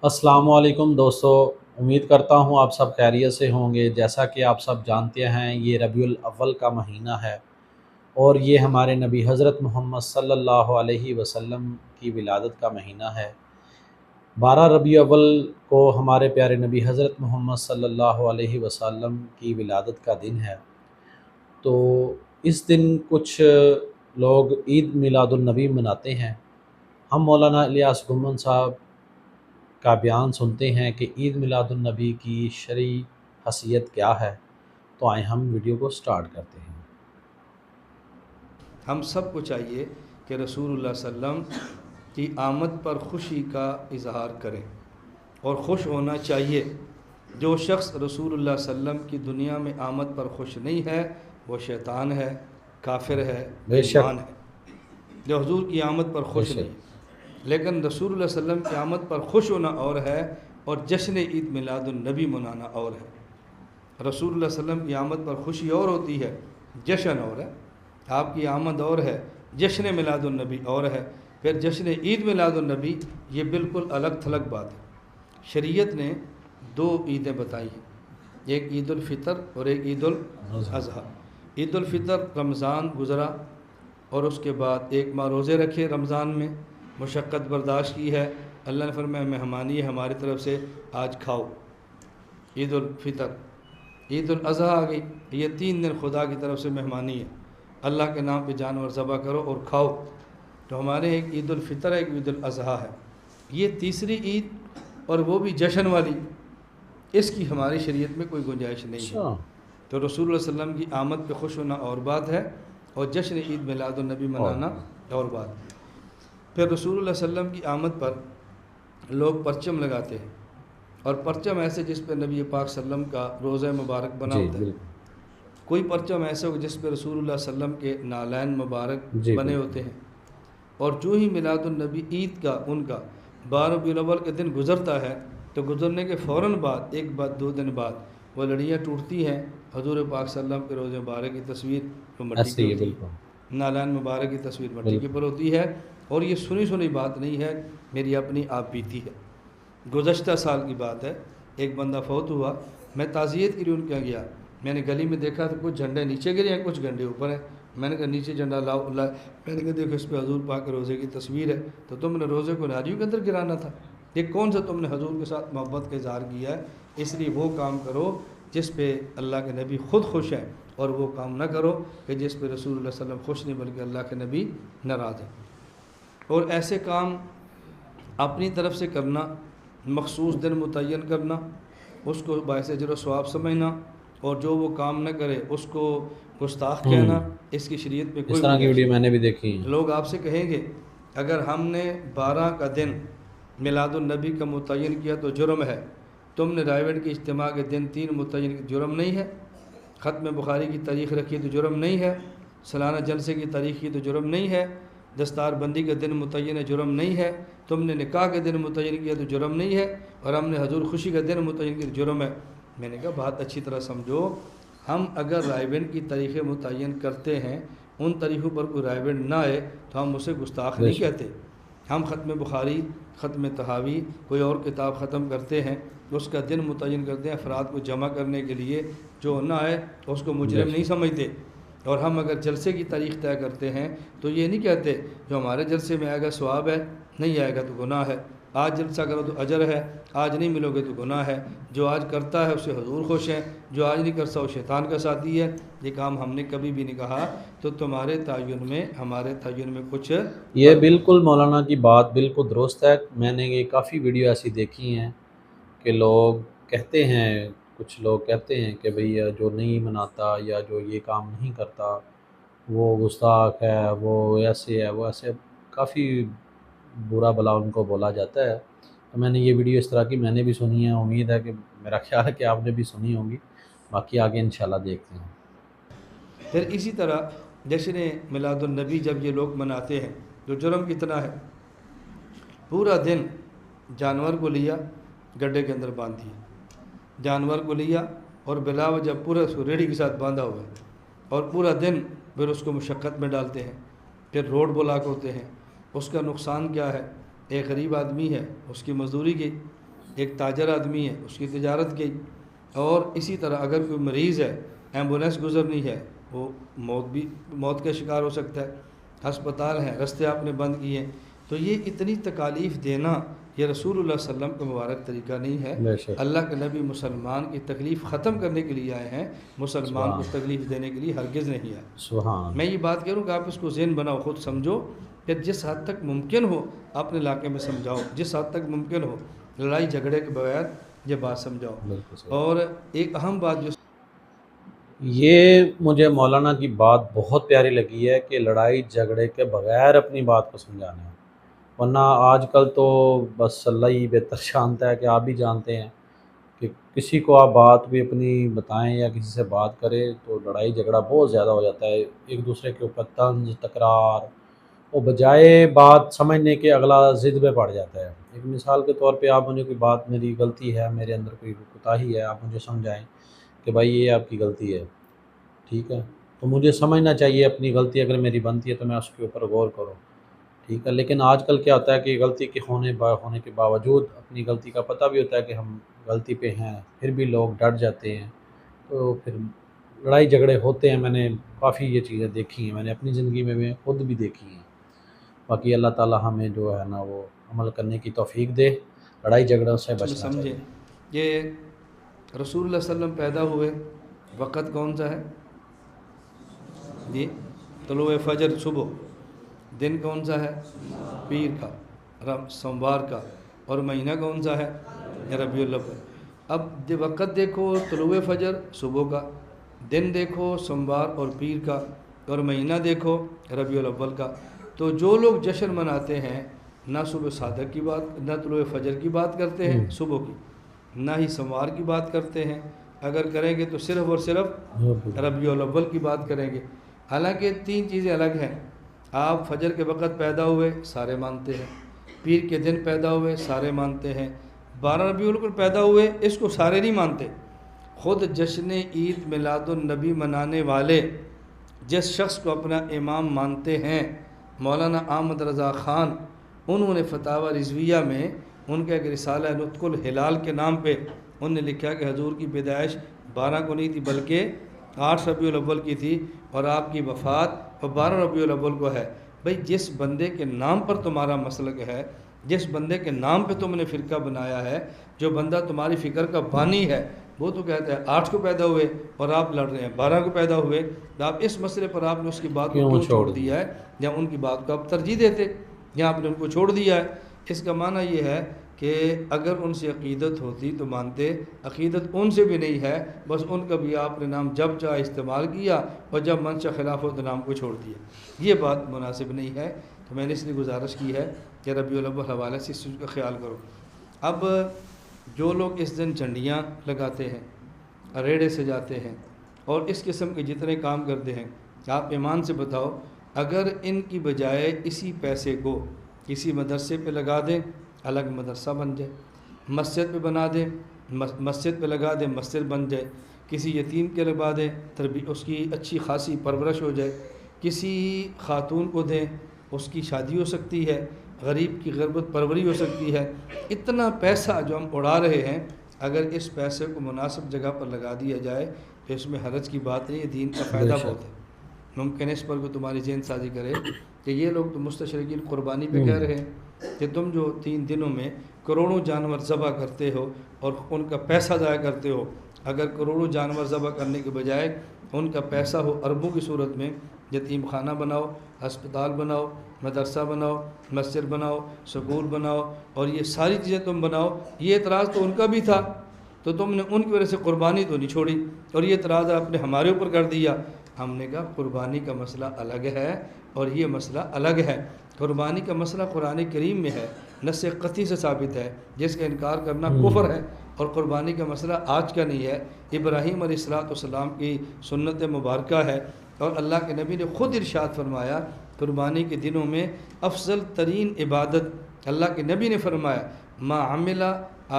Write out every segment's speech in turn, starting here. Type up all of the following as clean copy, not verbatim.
السلام علیکم دوستو، امید کرتا ہوں آپ سب خیریت سے ہوں گے۔ جیسا کہ آپ سب جانتے ہیں، یہ ربیع الاول کا مہینہ ہے اور یہ ہمارے نبی حضرت محمد صلی اللہ علیہ وسلم کی ولادت کا مہینہ ہے۔ 12 ربیع الاول کو ہمارے پیارے نبی حضرت محمد صلی اللہ علیہ وسلم کی ولادت کا دن ہے۔ تو اس دن کچھ لوگ عید میلاد النبی مناتے ہیں۔ ہم مولانا الیاس گمن صاحب کا بیان سنتے ہیں کہ عید میلاد النبی کی شرعی حیثیت کیا ہے۔ تو آئیں ہم ویڈیو کو سٹارٹ کرتے ہیں۔ ہم سب کو چاہیے کہ رسول اللہ صلی اللہ علیہ وسلم کی آمد پر خوشی کا اظہار کریں اور خوش ہونا چاہیے۔ جو شخص رسول اللہ صلی اللہ علیہ وسلم کی دنیا میں آمد پر خوش نہیں ہے وہ شیطان ہے، کافر ہے، بے شک، بےایمان ہے، جو حضور کی آمد پر بے خوش شک، نہیں ہے۔ لیکن رسول اللہ صلی اللہ علیہ وسلم کی آمد پر خوش ہونا اور ہے اور جشن عید میلاد النبی منانا اور ہے۔ رسول اللہ صلی اللہ علیہ وسلم کی آمد پر خوشی اور ہوتی ہے، جشن اور ہے۔ آپ کی آمد اور ہے، جشن میلاد النبی اور ہے۔ پھر جشن عید میلاد النبی یہ بالکل الگ تھلگ بات ہے۔ شریعت نے دو عیدیں بتائی ہیں، ایک عید الفطر اور ایک عید الاضحیٰ۔ عید الفطر رمضان گزرا اور اس کے بعد ایک ماہ روزے رکھے، رمضان میں مشقت برداشت کی ہے، اللہ نے فرمایا مہمانی ہے ہماری طرف سے، آج کھاؤ۔ عید الفطر، عید الاضحیٰ آ گئی، یہ 3 دن خدا کی طرف سے مہمانی ہے، اللہ کے نام پہ جانور ذبح کرو اور کھاؤ۔ تو ہمارے ایک عید الفطر ہے، ایک عید الاضحیٰ ہے، یہ تیسری عید اور وہ بھی جشن والی، اس کی ہماری شریعت میں کوئی گنجائش نہیں ہے۔ اچھا، تو رسول اللہ صلی اللہ علیہ وسلم کی آمد پہ خوش ہونا اور بات ہے اور جشن عید میلاد النبی منانا اور بات ہے۔ پھر رسول اللہ صلی اللہ علیہ وسلم کی آمد پر لوگ پرچم لگاتے ہیں، اور پرچم ایسے جس پہ نبی پاک صلی اللہ علیہ وسلم کا روضہ مبارک بنا جی ہوتا ہے، بالکل، کوئی پرچم ایسے ہو جس پہ رسول اللہ صلی اللہ علیہ وسلم کے نالین مبارک جی بنے بالکل، ہوتے ہیں۔ اور جو ہی میلاد النبی عید کا ان کا 12 ربیع الاول کے دن گزرتا ہے تو گزرنے کے فوراً بعد ایک بعد 2 دن بعد وہ لڑیاں ٹوٹتی ہیں، حضور پاک صلی اللہ علیہ وسلم کے روضہ مبارک کی تصویر وہ مٹی ایسے کی ہی ہے ہوتی بالکل، ہے، نالین مبارک کی تصویر مٹی کے بالکل، اوپر ہوتی ہے۔ اور یہ سنی بات نہیں ہے، میری اپنی آپ بیتی ہے۔ گزشتہ سال کی بات ہے، ایک بندہ فوت ہوا، میں تعزیت کے لیے ان کے یہاں گیا، میں نے گلی میں دیکھا تو کچھ جھنڈے نیچے گرے ہیں، کچھ جھنڈے اوپر ہیں۔ میں نے کہا نیچے جھنڈا لاؤ، میں نے کہا دیکھو اس پہ حضور پاک کے روزے کی تصویر ہے، تو تم نے روزے کو ناریوں کے اندر گرانا تھا، یہ کون سا تم نے حضور کے ساتھ محبت کا اظہار کیا ہے؟ اس لیے وہ کام کرو جس پہ اللہ کے نبی خود خوش ہیں، اور وہ کام نہ کرو کہ جس پہ رسول اللہ صلی اللہ علیہ وسلم خوش نہیں بلکہ اللہ کے نبی ناراض ہیں۔ اور ایسے کام اپنی طرف سے کرنا، مخصوص دن متعین کرنا، اس کو باعث اجر و ثواب سمجھنا، اور جو وہ کام نہ کرے اس کو گستاخ کہنا، اس کی شریعت میں اس کوئی طرح کی گنجائش ویڈیو نہیں۔ میں نے بھی دیکھی ہیں۔ لوگ آپ سے کہیں گے اگر ہم نے 12 کا دن میلاد النبی کا متعین کیا تو جرم ہے، تم نے رائے بریلی کے اجتماع کے دن 3 متعین کی، جرم نہیں ہے؟ ختم بخاری کی تاریخ رکھی تو جرم نہیں ہے؟ سالانہ جلسے کی تاریخ کی تو جرم نہیں ہے؟ دستار بندی کا دن متعین ہے، جرم نہیں ہے؟ تم نے نکاح کے دن متعین کیا تو جرم نہیں ہے؟ اور ہم نے حضور خوشی کا دن متعین کیا تو جرم ہے؟ میں نے کہا بات اچھی طرح سمجھو، ہم اگر رائے بینٹ کی تاریخیں متعین کرتے ہیں، ان تاریخوں پر کوئی رائے بینٹ نہ آئے تو ہم اسے گستاخ بے نہیں شک، کہتے۔ ہم ختم بخاری، ختم تحاوی، کوئی اور کتاب ختم کرتے ہیں، اس کا دن متعین کرتے ہیں افراد کو جمع کرنے کے لیے، جو نہ آئے اس کو بے مجرم نہیں شک، سمجھتے۔ اور ہم اگر جلسے کی تاریخ طے کرتے ہیں تو یہ نہیں کہتے جو ہمارے جلسے میں آئے گا ثواب ہے، نہیں آئے گا تو گناہ ہے، آج جلسہ کرو تو اجر ہے، آج نہیں ملو گے تو گناہ ہے، جو آج کرتا ہے اس سے حضور خوش ہیں، جو آج نہیں کرتا وہ شیطان کا ساتھی ہے۔ یہ کام ہم نے کبھی بھی نہیں کہا۔ تو تمہارے تعین میں ہمارے تعین میں کچھ یہ فرق نہیں۔ بالکل مولانا کی بات بالکل درست ہے۔ میں نے یہ کافی ویڈیو ایسی دیکھی ہیں کہ لوگ کہتے ہیں، کچھ لوگ کہتے ہیں کہ بھئی جو نہیں مناتا یا جو یہ کام نہیں کرتا وہ گستاخ ہے، وہ ایسے ہے، وہ ایسے، کافی برا بھلا ان کو بولا جاتا ہے۔ تو میں نے یہ ویڈیو اس طرح کی میں نے بھی سنی ہے، امید ہے کہ میرا خیال ہے کہ آپ نے بھی سنی ہوں گی، باقی آگے انشاءاللہ دیکھتے ہیں۔ پھر اسی طرح جشن میلاد النبی جب یہ لوگ مناتے ہیں تو جرم کتنا ہے، پورا دن جانور کو لیا، گڈھے کے اندر باندھ دیا، جانور کو لیا اور بلا وجہ پورا اس کو ریڑھی کے ساتھ باندھا ہوا ہے، اور پورا دن پھر اس کو مشقت میں ڈالتے ہیں، پھر روڈ بلاک ہوتے ہیں۔ اس کا نقصان کیا ہے؟ ایک غریب آدمی ہے، اس کی مزدوری گئی، ایک تاجر آدمی ہے، اس کی تجارت گئی، اور اسی طرح اگر کوئی مریض ہے، ایمبولینس گزرنی ہے، وہ موت کا شکار ہو سکتا ہے، ہسپتال ہیں، رستے آپ نے بند کیے ہیں، تو یہ اتنی تکالیف دینا یہ رسول اللہ صلی اللہ علیہ وسلم کا مبارک طریقہ نہیں ہے۔ بے شک، اللہ کے نبی مسلمان کی تکلیف ختم کرنے کے لیے آئے ہیں، مسلمان کو سبحان تکلیف دینے کے لیے ہرگز نہیں آئے۔ سبحان میں یہ بات کروں کہ آپ اس کو ذہن بناؤ، خود سمجھو کہ جس حد تک ممکن ہو اپنے علاقے میں سمجھاؤ، جس حد تک ممکن ہو لڑائی جھگڑے کے بغیر یہ بات سمجھاؤ۔ بالکل صحیح۔ اور ایک اہم بات جو یہ مجھے مولانا کی بات بہت پیاری لگی ہے کہ لڑائی جھگڑے کے بغیر اپنی بات کو سمجھانا ہے، ورنہ آج کل تو بس اللہ ہی بہتر جانتا ہے کہ آپ بھی جانتے ہیں کہ کسی کو آپ بات بھی اپنی بتائیں یا کسی سے بات کرے تو لڑائی جھگڑا بہت زیادہ ہو جاتا ہے، ایک دوسرے کے اوپر طنز تکرار، وہ بجائے بات سمجھنے کے اگلا ضد پہ پڑ جاتا ہے۔ ایک مثال کے طور پہ آپ مجھے کوئی بات، میری غلطی ہے، میرے اندر کوئی کوتاہی ہے، آپ مجھے سمجھائیں کہ بھائی یہ آپ کی غلطی ہے، ٹھیک ہے، تو مجھے سمجھنا چاہیے اپنی غلطی اگر میری بنتی ہے تو میں اس کے اوپر غور کروں، ٹھیک ہے۔ لیکن آج کل کیا ہوتا ہے کہ غلطی کے ہونے کے باوجود اپنی غلطی کا پتہ بھی ہوتا ہے کہ ہم غلطی پہ ہیں، پھر بھی لوگ ڈٹ جاتے ہیں، تو پھر لڑائی جھگڑے ہوتے ہیں۔ میں نے کافی یہ چیزیں دیکھی ہیں، میں نے اپنی زندگی میں خود بھی دیکھی ہیں۔ باقی اللہ تعالیٰ ہمیں جو ہے نا وہ عمل کرنے کی توفیق دے، لڑائی جھگڑوں سے میں بچنا سمجھیں، چاہیے۔ یہ رسول اللہ صلی اللہ علیہ وسلم پیدا ہوئے وقت کون سا ہے؟ جی، طلوع فجر صبح۔ دن کون سا ہے؟ پیر کا، سوموار کا، اور مہینہ کون سا ہے؟ ربیع الاول۔ اب وقت دیکھو طلوع فجر صبح کا، دن دیکھو سوموار اور پیر کا، اور مہینہ دیکھو ربیع الاول کا۔ تو جو لوگ جشن مناتے ہیں نہ صبح صادق کی بات، نہ طلوع فجر کی بات کرتے ہیں صبح کی، نہ ہی سوموار کی بات کرتے ہیں، اگر کریں گے تو صرف اور صرف ربیع الاول کی بات کریں گے۔ حالانکہ تین چیزیں الگ ہیں۔ آپ فجر کے وقت پیدا ہوئے سارے مانتے ہیں، پیر کے دن پیدا ہوئے سارے مانتے ہیں، 12 ربیع الاول پیدا ہوئے اس کو سارے نہیں مانتے۔ خود جشن عید میلاد النبی منانے والے جس شخص کو اپنا امام مانتے ہیں، مولانا احمد رضا خان، انہوں نے فتاوی رضویہ میں ان کا ایک رسالہ نطق الہلال کے نام پہ انہوں نے لکھا کہ حضور کی پیدائش 12 کو نہیں تھی بلکہ 8 ربیع الاول کی تھی، اور آپ کی وفات 12 ربیع الاول کو ہے۔ بھئی جس بندے کے نام پر تمہارا مسلک ہے، جس بندے کے نام پہ تم نے فرقہ بنایا ہے، جو بندہ تمہاری فکر کا بانی ہے، وہ تو کہتا ہے 8 کو پیدا ہوئے اور آپ لڑ رہے ہیں 12 کو پیدا ہوئے، تو آپ اس مسئلے پر آپ نے اس کی بات کو کیوں چھوڑ دیا ہے، یا ان کی بات کو آپ ترجیح دیتے، یا آپ نے ان کو چھوڑ دیا ہے۔ اس کا معنی یہ ہے کہ اگر ان سے عقیدت ہوتی تو مانتے، عقیدت ان سے بھی نہیں ہے، بس ان کا بھی آپ نے نام جب چاہے استعمال کیا، اور جب منشا خلاف ہو تو نام کو چھوڑ دیا۔ یہ بات مناسب نہیں ہے، تو میں نے اس لیے گزارش کی ہے کہ ربیع الاول حوالے سے اس چیز کا خیال کرو۔ اب جو لوگ اس دن جھنڈیاں لگاتے ہیں، ریڑے سجاتے ہیں، اور اس قسم کے جتنے کام کرتے ہیں، آپ ایمان سے بتاؤ اگر ان کی بجائے اسی پیسے کو کسی مدرسے پہ لگا دیں، الگ مدرسہ بن جائے، مسجد پہ بنا دیں، مسجد پہ لگا دیں، مسجد بن جائے، کسی یتیم کے لگا دیں، اس کی اچھی خاصی پرورش ہو جائے، کسی خاتون کو دیں، اس کی شادی ہو سکتی ہے، غریب کی غربت پروری ہو سکتی ہے۔ اتنا پیسہ جو ہم اڑا رہے ہیں، اگر اس پیسے کو مناسب جگہ پر لگا دیا جائے تو اس میں حرج کی بات نہیں ہے، دین کا فائدہ بہت ہے۔ ممکن ہے اس پر کوئی تمہاری ذہن سازی کرے کہ یہ لوگ تو مستشرقین قربانی پہ کہہ رہے ہیں کہ تم جو 3 دنوں میں کروڑوں جانور ذبح کرتے ہو اور ان کا پیسہ ضائع کرتے ہو، اگر کروڑوں جانور ذبح کرنے کے بجائے ان کا پیسہ ہو اربوں کی صورت میں، یتیم خانہ بناؤ، ہسپتال بناؤ، مدرسہ بناؤ، مسجد بناؤ، سکول بناؤ، اور یہ ساری چیزیں تم بناؤ۔ یہ اعتراض تو ان کا بھی تھا، تو تم نے ان کی وجہ سے قربانی تو نہیں چھوڑی، اور یہ اعتراض آپ نے ہمارے اوپر کر دیا۔ ہم نے کہا قربانی کا مسئلہ الگ ہے اور یہ مسئلہ الگ ہے۔ قربانی کا مسئلہ قرآن کریم میں ہے، نص قطعی سے ثابت ہے، جس کا انکار کرنا کفر ہے، اور قربانی کا مسئلہ آج کا نہیں ہے، ابراہیم علیہ السلام کی سنت مبارکہ ہے، اور اللہ کے نبی نے خود ارشاد فرمایا قربانی کے دنوں میں افضل ترین عبادت، اللہ کے نبی نے فرمایا ما عمل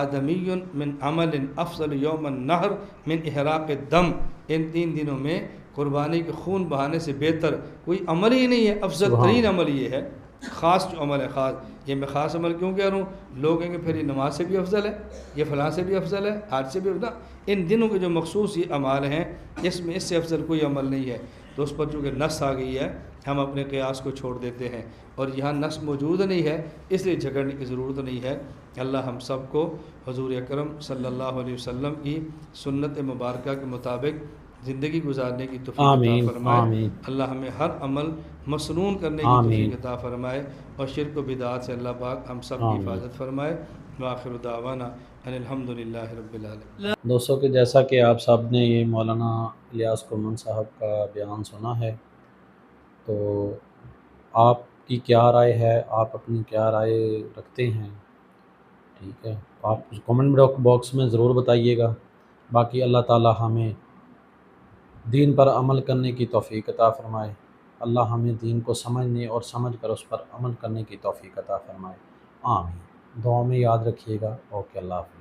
آدمی من عمل افضل یوم النحر من احراق الدم، ان 3 دنوں میں قربانی کے خون بہانے سے بہتر کوئی عمل ہی نہیں ہے، افضل ترین عمل یہ ہے خاص جو عمل ہے خاص، یہ میں خاص عمل کیوں کہہ رہا ہوں؟ لوگ کہیں گے پھر یہ نماز سے بھی افضل ہے، یہ فلاں سے بھی افضل ہے، حج سے بھی افضل۔ ان دنوں کے جو مخصوص یہ اعمال ہیں اس میں اس سے افضل کوئی عمل نہیں ہے، تو اس پر چونکہ نص آ گئی ہے ہم اپنے قیاس کو چھوڑ دیتے ہیں، اور یہاں نص موجود نہیں ہے اس لیے جھگڑنے کی ضرورت نہیں ہے۔ اللہ ہم سب کو حضور اکرم صلی اللہ علیہ وسلم کی سنت مبارکہ کے مطابق زندگی گزارنے کی توفیق عطا آمین فرمائے۔ آمین اللہ ہمیں ہر عمل مسنون کرنے کی آمین توفیق عطا فرمائے، اور شرک و بدعات سے اللہ پاک ہم سب کی آمین۔ حفاظت فرمائے۔ وآخر دعوانا ان الحمد للہ رب العالمین۔ دوستوں کہ جیسا کہ آپ سب نے یہ مولانا الیاس کومن صاحب کا بیان سنا ہے، تو آپ کی کیا رائے ہے، آپ اپنی کیا رائے رکھتے ہیں؟ ٹھیک ہے، آپ کمنٹ باکس میں ضرور بتائیے گا۔ باقی اللہ تعالی ہمیں دین پر عمل کرنے کی توفیق عطا فرمائے، اللہ ہمیں دین کو سمجھنے اور سمجھ کر اس پر عمل کرنے کی توفیق عطا فرمائے، آمین۔ دعا میں یاد رکھیے گا۔ اوکے، اللہ حافظ۔